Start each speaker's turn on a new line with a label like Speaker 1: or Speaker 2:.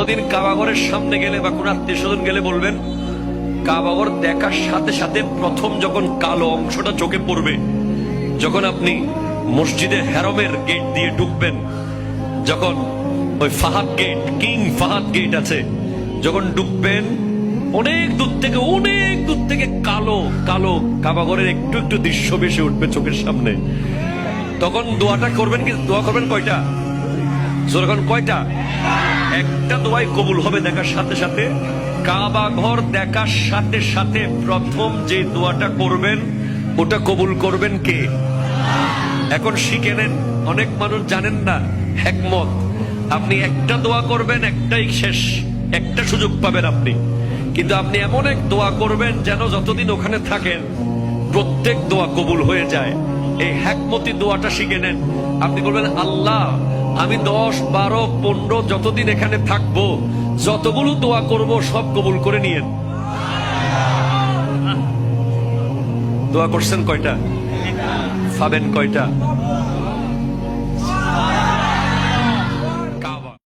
Speaker 1: কোনোদিন কাবাঘরের সামনে গেলে বা কোনো আত্মীয় স্বজন গেলে বলবেন, কাবাঘর দেখার সাথে সাথে প্রথম যখন কালো অংশটা চোখে পড়বে, যখন আপনি মসজিদে হেরমের গেট দিয়ে ঢুকবেন, যখন ওই Fahad gate, king Fahad gate আছে, যখন ঢুকবেন অনেক দূর থেকে কালো কালো কাবাঘরের একটু একটু দৃশ্য ভেসে উঠবে চোখের সামনে। তখন দোয়াটা করবেন, কি দোয়া করবেন কয়টা? যখন কয়টা? একটা দোয়াই কবুল হবে দেখার সাথে সাথে। কাবা ঘর দেখার সাথে সাথে প্রথম যে দোয়াটা করবেন ওটা কবুল করবেন কে? এখন শিখে নেন, অনেক মানুষ জানেন না হিকমত। আপনি একটা দোয়া করবেন, একটাই শেষ, একটা সুযোগ পাবেন আপনি, কিন্তু আপনি এমন এক দোয়া করবেন যেন যতদিন ওখানে থাকেন প্রত্যেক দোয়া কবুল হয়ে যায়। এই হিকমতি দোয়াটা শিখে নেন। আপনি বলবেন, আল্লাহ আমি 10, 12, 15 যতদিন এখানে থাকবো, যতগুলো দোয়া করব সব কবুল করে নিয়েন। দোয়া করছেন কয়টা? পাবেন কয়টা?